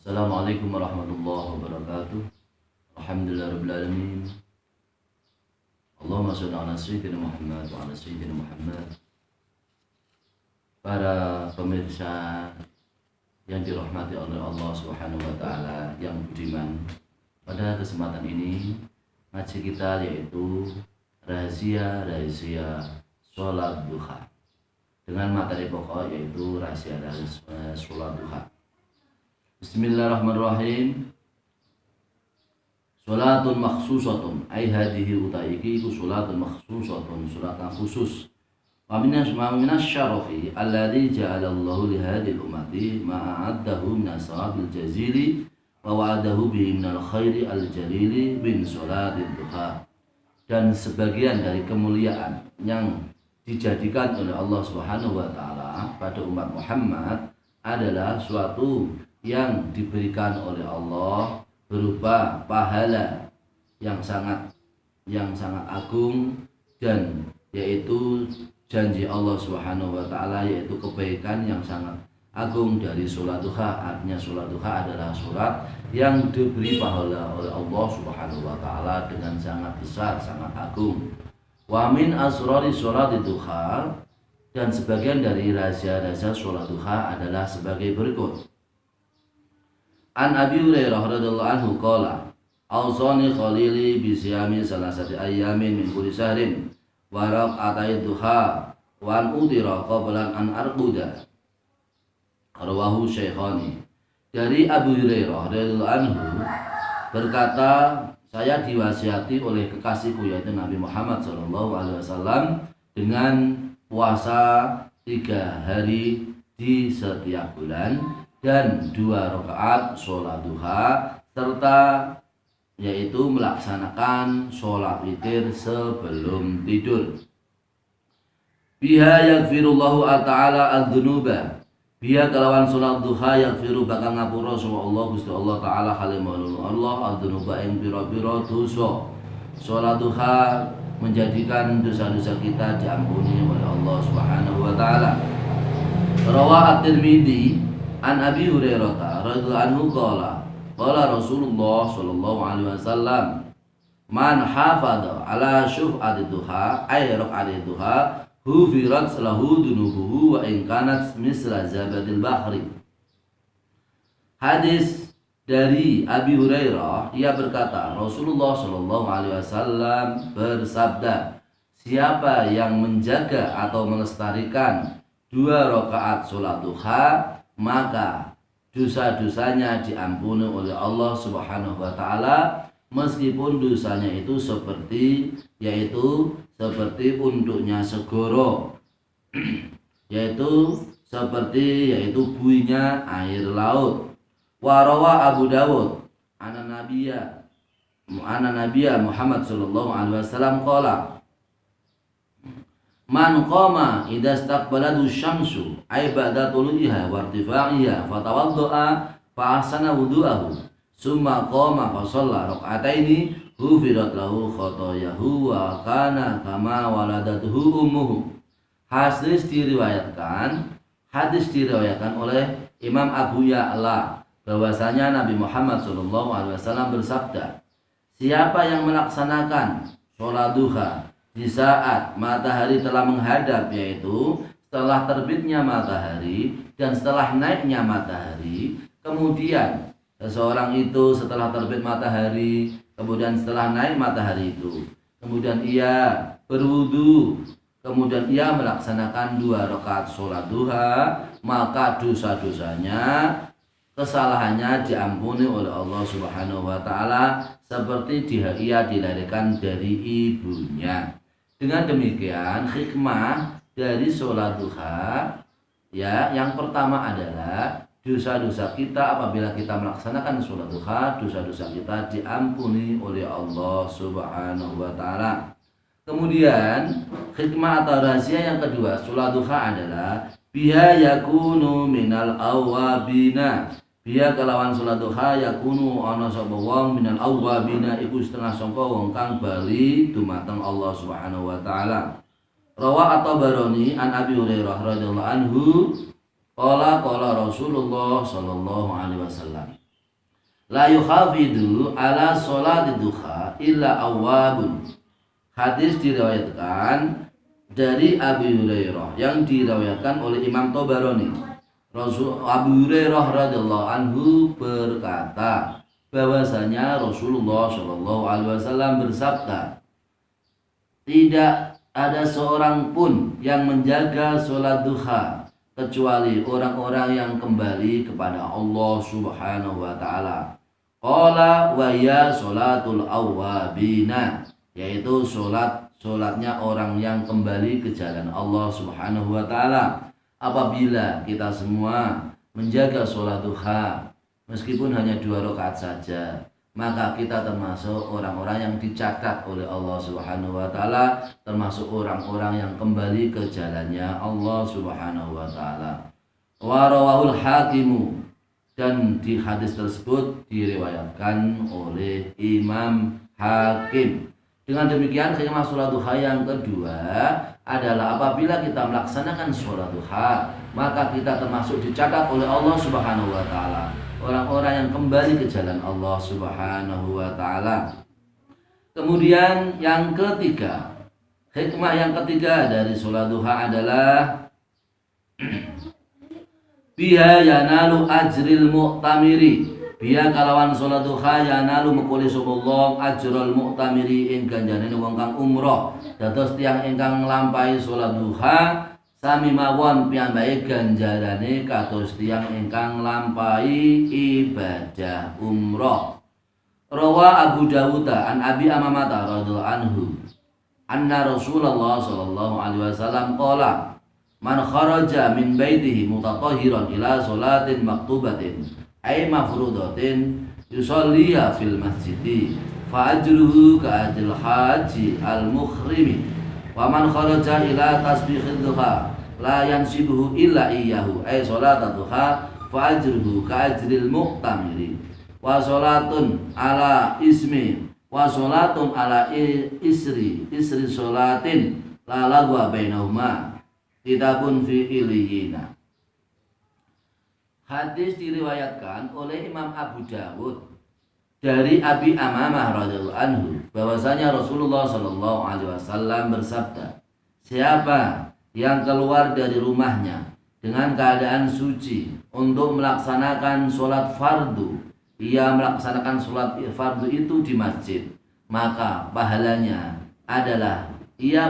Assalamualaikum warahmatullahi wabarakatuh. Alhamdulillah rabbil alamin. Allahumma shalli ala sayyidina Muhammad wa ala sayyidina Muhammad. Para pemirsa yang dirahmati oleh Allah Subhanahu wa taala yang budiman, pada kesempatan ini ngaji kita yaitu rahasia sholat duha, dengan materi pokok yaitu rahasia sholat duha. Bismillahirrahmanirrahim. Sholatun makhsusatun, ay hadihi utaiki iku sholatun makhsusatun, sholat khusus. Wa minas syarafi alladzi ja'alallahu li hadhihi ummati ma a'addahu min sawabil jazili wa wa'adahu bihi minal khairi al jalili bin sholatid duha. Dan sebagian dari kemuliaan yang dijadikan oleh Allah Subhanahu wa taala pada umat Muhammad adalah suatu yang diberikan oleh Allah berupa pahala yang sangat agung, dan yaitu janji Allah Subhanahu wa taala, yaitu kebaikan yang sangat agung dari sholat duha. Artinya sholat duha adalah sholat yang diberi pahala oleh Allah Subhanahu wa taala dengan sangat besar, sangat agung. Wa min asrari sholat duha, dan sebagian dari rahasia-rahasia sholat duha adalah sebagai berikut. An Abi Hurairah radhiyallahu anhu qala awsani khalili bi siyami salasati ayyamin min kulli shahrin wa raq'atai duha wa an udira qabla an arquda. Rawahu Syaikhani. Dari Abu Hurairah radhiyallahu anhu berkata, saya diwasiati oleh kekasihku yaitu Nabi Muhammad SAW dengan puasa 3 hari di setiap bulan dan 2 rakaat sholat duha, serta yaitu melaksanakan sholat witir sebelum tidur. Biha yaghfirullahu ta'ala adzunuba, biha kelawan sholat duha yaghfiru bakal ngapura sapa Allah Gusti Allah taala halimul Allah adzunuba ing pira-pira dosa. Sholat duha menjadikan dosa-dosa kita diampuni oleh Allah Subhanahu wa taala. Rawa At-Tirmidzi an Abi Hurairah radhiyallahu anhu qala Rasulullah sallallahu alaihi wasallam man hafadha ala syuf'ati duha ay raq'ati duha hufirat lahu dunubuhu wa in kanat misla zabadil bahri. Hadis dari Abi Hurairah, ia berkata, Rasulullah sallallahu alaihi wasallam bersabda, siapa yang menjaga atau melestarikan 2 rakaat sholat duha, maka dosa-dosanya diampuni oleh Allah Subhanahu wa taala, meskipun dosanya itu seperti unduknya segoro yaitu buihnya air laut. Warawa Abu Dawud ana Nabiya Muhammad sallallahu alaihi wasallam qala man qama idza istaqbalatu syamsu ay ba'da tulu'iha wa irtifa'iha fatawadda'a fa ahsana wudu'ahu summa qama fa shalla rak'ataini hufirat lahu khotoyahu wa kana kama waladatuhu ummuhu. Hadis diriwayatkan oleh Imam Abu Ya'la bahwasanya Nabi Muhammad SAW bersabda, siapa yang melaksanakan sholat duha di saat matahari telah menghadap, yaitu setelah terbitnya matahari dan setelah naiknya matahari, kemudian seseorang itu setelah terbit matahari, kemudian setelah naik matahari itu, kemudian ia berwudu, kemudian ia melaksanakan 2 rakaat sholat duha, maka dosa-dosanya, kesalahannya diampuni oleh Allah Subhanahu wa taala seperti ia dilahirkan dari ibunya. Dengan demikian hikmah dari sholat duha, ya, yang pertama adalah dosa-dosa kita apabila kita melaksanakan sholat duha, dosa-dosa kita diampuni oleh Allah Subhanahu wa taala. Kemudian hikmah atau rahasia yang kedua sholat duha adalah biha yakunu minal awwabina, biha kelawan sholat duha yakunu ana sapa wong minal awwabina iku setengah sangka wong kang bali dumateng Allah Subhanahu wa taala. Rawa At-Tabarani an Abi Hurairah radhiyallahu anhu qala Rasulullah sallallahu alaihi wasallam la yukhafidu ala sholati duha illa awwabun. Hadis diriwayatkan dari Abi Hurairah yang diriwayatkan oleh Imam Tabarani. Abu Hurairah radhiyallahu anhu berkata bahwasanya Rasulullah Shallallahu alaihi wasallam bersabda, tidak ada seorang pun yang menjaga sholat duha kecuali orang-orang yang kembali kepada Allah Subhanahu wa taala. Qala wa ya sholatul awwabina, yaitu sholatnya orang yang kembali ke jalan Allah Subhanahu wa taala. Apabila kita semua menjaga sholat duha meskipun hanya 2 rakaat saja, maka kita termasuk orang-orang yang dicatat oleh Allah Subhanahu wa taala, termasuk orang-orang yang kembali ke jalannya Allah Subhanahu wa taala. Wa rawahul Hakimu, dan di hadis tersebut diriwayatkan oleh Imam Hakim. Dengan demikian khidmah sholat duha yang kedua adalah apabila kita melaksanakan sholat duha, maka kita termasuk dicatat oleh Allah Subhanahu wa taala, orang-orang yang kembali ke jalan Allah Subhanahu wa taala. Kemudian yang ketiga, hikmah yang ketiga dari sholat duha adalah biha yanalu ajril mu'tamiri, biya kalawan sholat duha yanalu mekuli sumullah ajrul mu'tamiri ing ganjarane wong kang umroh. Dados tiyang ingkang nglampahi sholat duha sami mawon piyambake ganjarane kados tiyang ingkang nglampahi ibadah umroh. Rawa Abu Dawud an Abi Amamah radhiyallahu anhu anna Rasulullah sallallahu alaihi wasallam qala man kharaja min baitihi mutatahhiran ila sholatin maktubatin ay mafrudatin yusalliha fil masjidi fa ajruhu ka ajril haji al mukhrimi wa man kharaja ila tasbihid duha la yansibuhu illa iyyahu ay sholat duha fa ajruhu ka ajril muqtamiri wa sholatun ala ismi wa sholatun ala isri sholatin la lagwa bainahuma kitabun fi iliyina. Hadis diriwayatkan oleh Imam Abu Dawud dari Abi Amamah radhiyallahu anhu bahwasanya Rasulullah sallallahu alaihi wasallam bersabda, siapa yang keluar dari rumahnya dengan keadaan suci untuk melaksanakan sholat fardu, ia melaksanakan sholat fardu itu di masjid, maka pahalanya adalah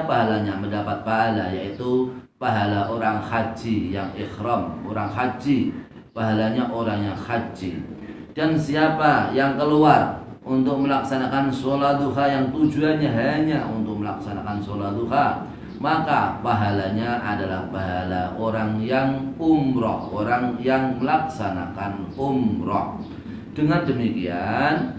pahalanya mendapat pahala, yaitu pahala orang haji yang ikhram, orang haji, pahalanya orang yang haji. Dan siapa yang keluar untuk melaksanakan sholat duha yang tujuannya hanya untuk melaksanakan sholat duha, maka pahalanya adalah pahala orang yang umroh, orang yang melaksanakan umroh. Dengan demikian,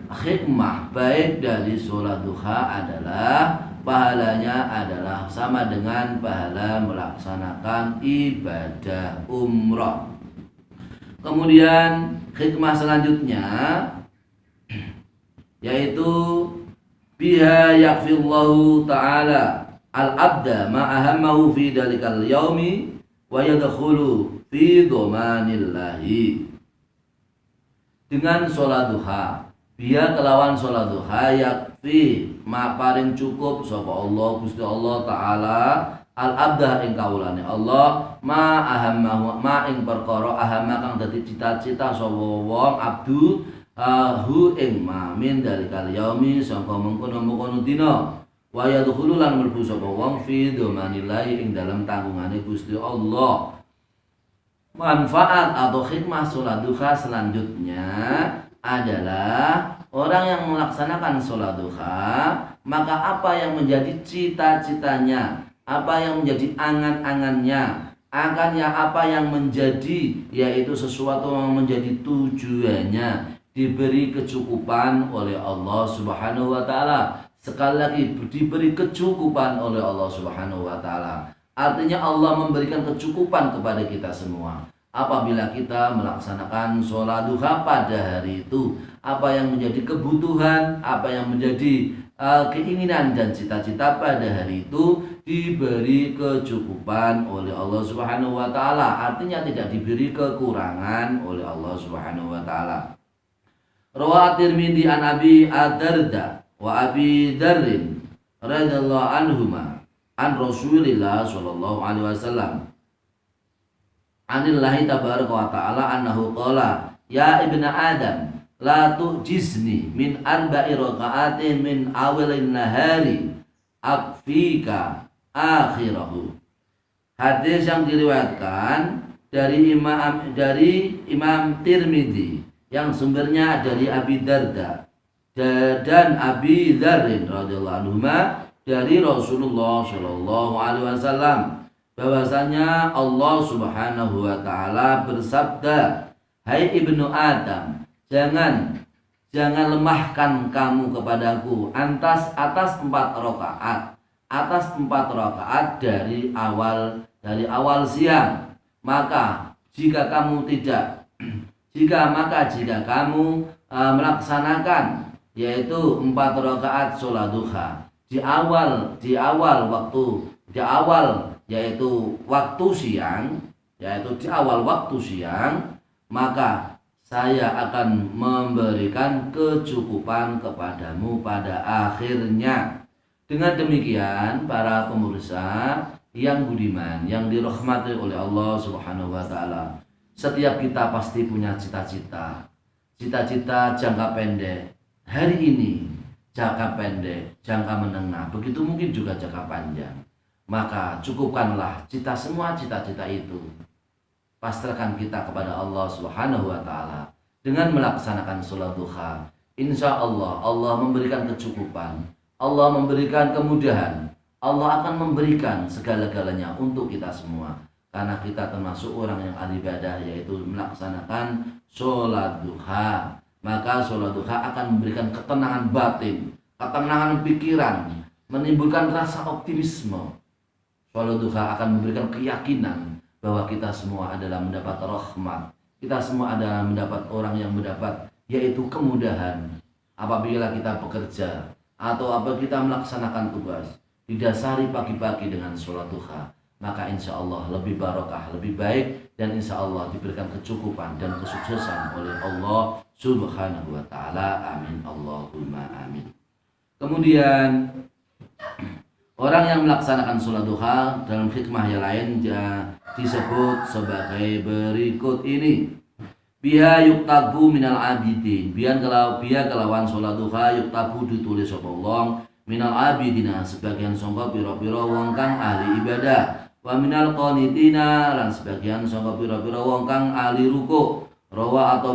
hikmah baik dari sholat duha adalah pahalanya adalah sama dengan pahala melaksanakan ibadah umrah. Kemudian hikmah selanjutnya yaitu biha yakfillahu ta'ala al-abda ma'ahammahu fi dalikal yaumi wa yadkhulu fi domanillahi. Dengan sholat duha, biya kelawan sholat duha yakfi ma paring cukup sapa Allah Gusti Allah taala al abdah ing kawulane Allah ma ahammahu ma ing perkara ahamma kang dadi cita-cita sapa wong abdu hu ing ma min dalikal yaumi sangka mengkono-mengkono dina wa yadkhulu lan mlebu sapa wong fi domanillahi ing dalam tanggungane Gusti Allah. Manfaat atau hikmah sholat duha selanjutnya adalah orang yang melaksanakan sholat duha, maka apa yang menjadi cita-citanya, apa yang menjadi angan-angannya, apa yang menjadi, yaitu sesuatu yang menjadi tujuannya, diberi kecukupan oleh Allah Subhanahu wa taala. Sekali lagi, diberi kecukupan oleh Allah Subhanahu wa taala. Artinya Allah memberikan kecukupan kepada kita semua. Apabila kita melaksanakan sholat duha pada hari itu, apa yang menjadi kebutuhan, apa yang menjadi keinginan dan cita-cita pada hari itu diberi kecukupan oleh Allah Subhanahu wa taala, artinya tidak diberi kekurangan oleh Allah Subhanahu wa taala. Rawa At-Tirmidzi an Abi Ad-Darda wa Abi Dzarrin radhiyallahu anhuma an Rasulillah sallallahu alaihi wasallam anillahi tabaraka wa ta'ala annahu qala ya ibna adam la tujizni min arba'i raka'atin min awalin nahari akfika akhirahu. Hadis yang diriwayatkan dari Imam Tirmidzi yang sumbernya dari Abi Darda dan Abi Dzarrin radhiyallahu anhuma dari Rasulullah Shallallahu alaihi wasallam bahwasanya Allah Subhanahu wa taala bersabda, "Hai ibnu Adam, jangan lemahkan kamu kepadaku atas 4 rakaat dari awal siang. Maka jika kamu melaksanakan yaitu 4 rakaat sholat duha di awal waktu siang, maka saya akan memberikan kecukupan kepadamu pada akhirnya." Dengan demikian, para pemirsa yang budiman, yang dirahmati oleh Allah Subhanahu wa taala, setiap kita pasti punya cita-cita jangka pendek hari ini, jangka pendek, jangka menengah, begitu mungkin juga jangka panjang. Maka cukupkanlah semua cita-cita itu, pasrahkan kita kepada Allah Subhanahu wa taala dengan melaksanakan sholat duha. Insya Allah memberikan kecukupan, Allah memberikan kemudahan, Allah akan memberikan segala-galanya untuk kita semua, karena kita termasuk orang yang ahli ibadah, yaitu melaksanakan sholat duha. Maka sholat duha akan memberikan ketenangan batin, ketenangan pikiran, menimbulkan rasa optimisme. Sholat duha akan memberikan keyakinan bahwa kita semua adalah mendapat rahmat, kita semua adalah mendapat orang yang mendapat yaitu kemudahan apabila kita bekerja atau apabila kita melaksanakan tugas, didasari pagi-pagi dengan sholat duha, maka insya Allah lebih barokah, lebih baik, dan insya Allah diberikan kecukupan dan kesuksesan oleh Allah Subhanahu wa ta'ala. Amin Allahumma amin. Kemudian orang yang melaksanakan sholat duha dalam hikmah yang lain disebut sebagai berikut ini. Biha yuktabu minal abidin, biar kelawan sholat duha yuktabu ditulis sapa wong minal abidina sebagian sangka pira-pira wong kang ahli ibadah, wa minal qanitina lan sebagian sangka pira-pira wong kang ahli ruku. Rawa atau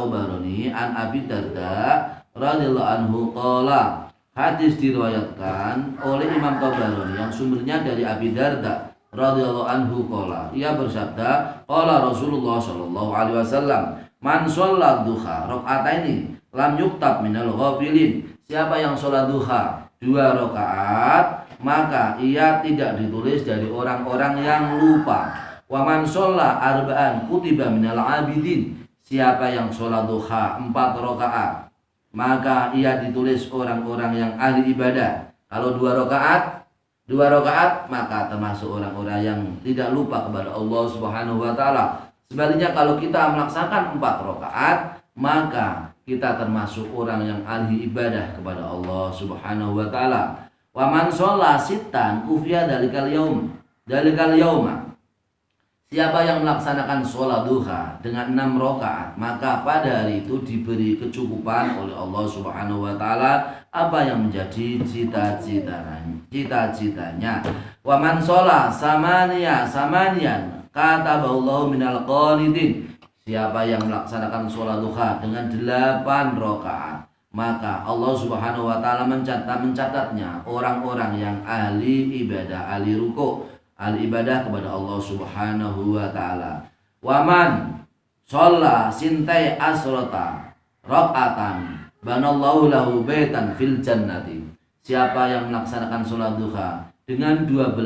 baroni an Abi Darda radhiyallahu anhu qala. Hadis diriwayatkan oleh Imam Tabarani yang sumbernya dari Abi Darda radhiyallahu anhu qala. Ia bersabda, qala Rasulullah sallallahu alaihi wasallam, man sholat duha rakaataini lam yuktab minal ghafilin. Siapa yang sholat duha 2 rakaat, maka ia tidak ditulis dari orang-orang yang lupa. Wa man sholat arba'an kutiba minal abidin. Siapa yang sholat duha 4 rakaat, maka ia ditulis orang-orang yang ahli ibadah. Kalau 2 rakaat maka termasuk orang-orang yang tidak lupa kepada Allah Subhanahu wa taala. Sebaliknya kalau kita melaksanakan 4 rakaat, maka kita termasuk orang yang ahli ibadah kepada Allah Subhanahu wa taala. Wa man shalla sittan kufiya dalikal yauma. Siapa yang melaksanakan sholat duha dengan 6 rakaat, maka pada hari itu diberi kecukupan oleh Allah Subhanahu wa taala apa yang menjadi cita-citanya. Wa man sholat samanian kataballahu minal qanitin. Siapa yang melaksanakan sholat duha dengan 8 rakaat, maka Allah Subhanahu wa taala mencatatnya orang-orang yang ahli ibadah, ahli ruku', ahli ibadah kepada Allah Subhanahu wa taala. Waman sholla sintai asrota rakaatan banallahu lahu baitan fil jannati. Siapa yang melaksanakan sholat duha dengan 12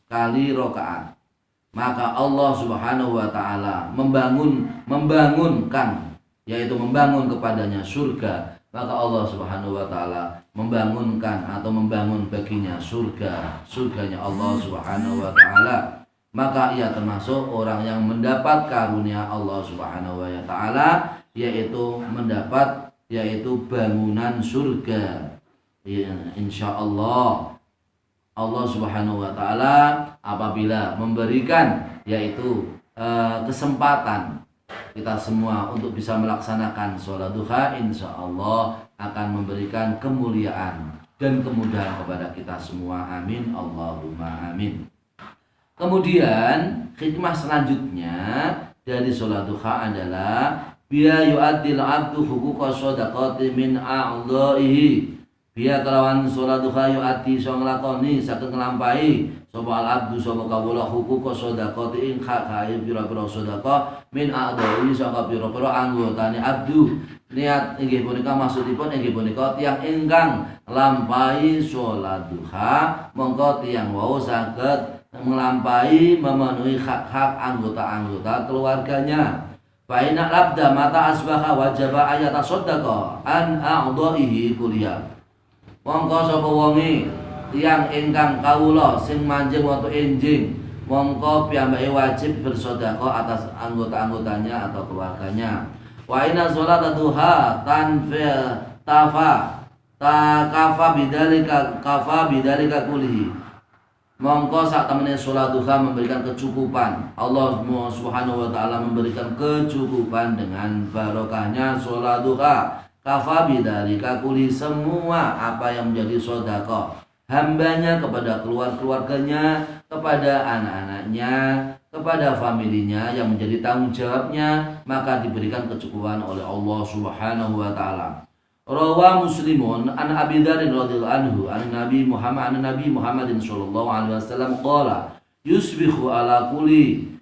kali rakaat, maka Allah Subhanahu wa taala membangun kepadanya surga maka Allah Subhanahu wa taala membangunkan atau membangun baginya surganya Allah Subhanahu wa taala, maka ia termasuk orang yang mendapat karunia Allah Subhanahu wa taala, yaitu bangunan surga. Ya, insya Allah Allah Subhanahu wa taala apabila memberikan yaitu kesempatan kita semua untuk bisa melaksanakan sholat duha, insya Allah akan memberikan kemuliaan dan kemudahan kepada kita semua. Amin Allahumma amin. Kemudian hikmah selanjutnya dari sholat duha adalah biya yu'addil abdu huquqa shadaqati min a'dha'ihi. Biya kelawan sholat duha yu'addi iso nglakoni saged nglampahi sapa al abdu sapa kawula huquqa shadaqati ing hak-hake pira-pira sedekah min a'dha'ihi saka pira-pira anggotane abdu. Niat inggih punika maksudipun inggih punika tiyang ingkang nglampahi sholat duha mongko tiyang wau saged melampaui memenuhi hak-hak anggota-anggota keluarganya. Fa inna labda mata asbaha wajaba ayata sodako an a'dha'ihi kuliah. Mongko sapa wonge tiyang ingkang kawula sing manjing watu enjing, mongko piyambake wajib bersedekah atas anggota-anggotanya atau keluarganya. Wa inna sholata duha kafa bidzalika kulihi. Mongko saat temennya sholat duha memberikan kecukupan. Allah Subhanahu wa taala memberikan kecukupan dengan barokahnya sholat duha. Kafa bidzalika kulli, semua apa yang menjadi sedekah hambanya kepada keluarganya, kepada anak-anaknya, kepada familinya yang menjadi tanggung jawabnya, maka diberikan kecukupan oleh Allah Subhanahu wa taala. Rawa Muslimun an Abi Dzar radhiyallahu anhu an Nabi Muhammadin sallallahu alaihi wasallam qala yusbihu ala kulli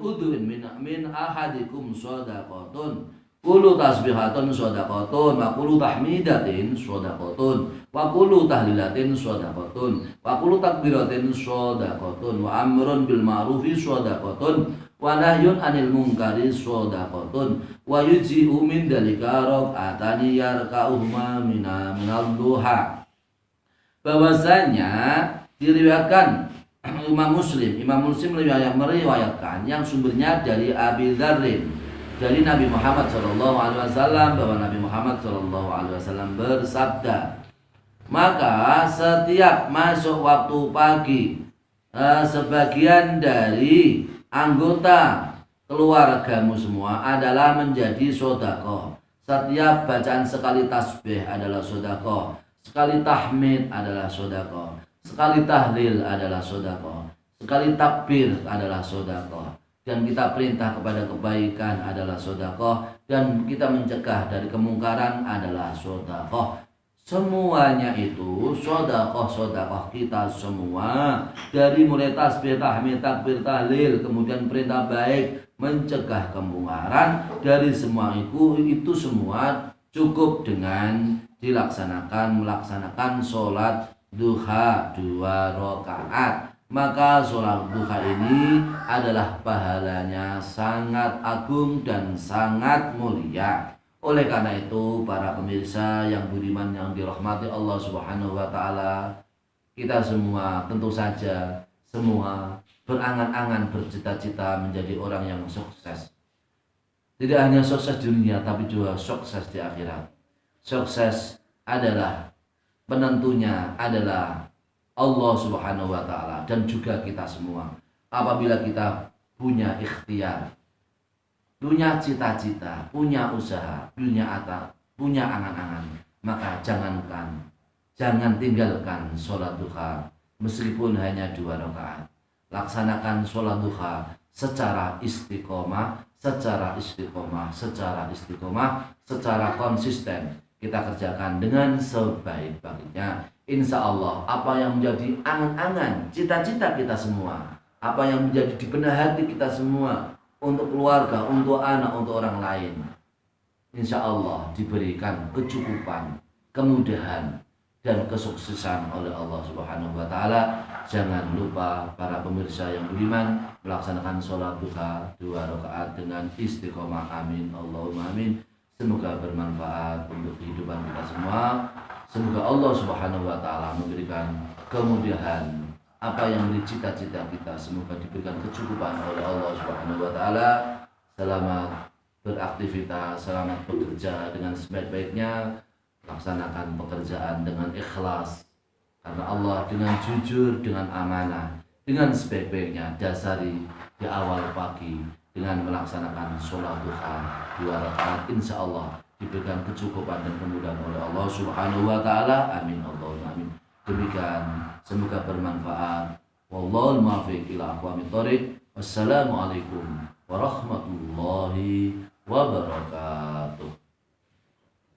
udwin min ahadikum shadaqatun kullu tasbihatin shadaqatun wa kullu tahmidatin shadaqatun wa kullu tahlilatin shadaqatun wa kullu takbiratin shadaqatun wa amrun bil ma'rufi shadaqatun wa nahyun 'anil munkari shadaqatun wa yujzi'u min dalika rak'atani yarka'uhuma minal duha. Bahwasanya diriwayatkan Imam Muslim meriwayatkan yang sumbernya dari Abi Dzarrin dari Nabi Muhammad SAW bahwa Nabi Muhammad SAW bersabda, maka setiap masuk waktu pagi sebagian dari anggota keluargamu semua adalah menjadi sedekah. Setiap bacaan sekali tasbih adalah sedekah, sekali tahmid adalah sedekah, sekali tahlil adalah sedekah, sekali takbir adalah sedekah. Dan kita perintah kepada kebaikan adalah sedekah, dan kita mencegah dari kemungkaran adalah sedekah. Semuanya itu sedekah kita semua, dari mulai tasbih, tahmid, takbir, tahlil, kemudian perintah baik, mencegah kemungkaran, dari semua itu semua cukup dengan melaksanakan sholat duha 2 rakaat. Maka sholat duha ini adalah pahalanya sangat agung dan sangat mulia. Oleh karena itu, para pemirsa yang budiman yang dirahmati Allah Subhanahu wa taala, kita semua tentu saja semua berangan-angan, bercita-cita menjadi orang yang sukses. Tidak hanya sukses di dunia, tapi juga sukses di akhirat. Sukses adalah penentunya adalah Allah Subhanahu wa taala dan juga kita semua. Apabila kita punya ikhtiar, punya cita-cita, punya usaha, punya angan-angan, maka jangan tinggalkan sholat duha meskipun hanya 2 rakaat. Laksanakan sholat duha secara istiqomah, secara konsisten. Kita kerjakan dengan sebaik-baiknya. Insya Allah apa yang menjadi angan-angan, cita-cita kita semua, apa yang menjadi di benak hati kita semua untuk keluarga, untuk anak, untuk orang lain, insya Allah diberikan kecukupan, kemudahan, dan kesuksesan oleh Allah Subhanahu wa taala. Jangan lupa para pemirsa yang budiman melaksanakan sholat duha 2 rakaat dengan istiqomah. Amin Allahumma amin. Semoga bermanfaat untuk kehidupan kita semua. Semoga Allah Subhanahu wa taala memberikan kemudahan apa yang menjadi cita-cita kita, semoga diberikan kecukupan oleh Allah Subhanahu wa taala. Selamat beraktivitas, selamat bekerja dengan sebaik-baiknya, laksanakan pekerjaan dengan ikhlas karena Allah, dengan jujur, dengan amanah, dengan sebaik-baiknya. Dasari di awal pagi dengan melaksanakan sholat duha 2 rakaat, insya Allah diberikan kecukupan dan kemudahan oleh Allah Subhanahu wa taala. Amin Allahumma amin. Demikian, semoga bermanfaat. Wallahul muwaffiq ila aqwamit thoriq. Wassalamualaikum warahmatullahi wabarakatuh.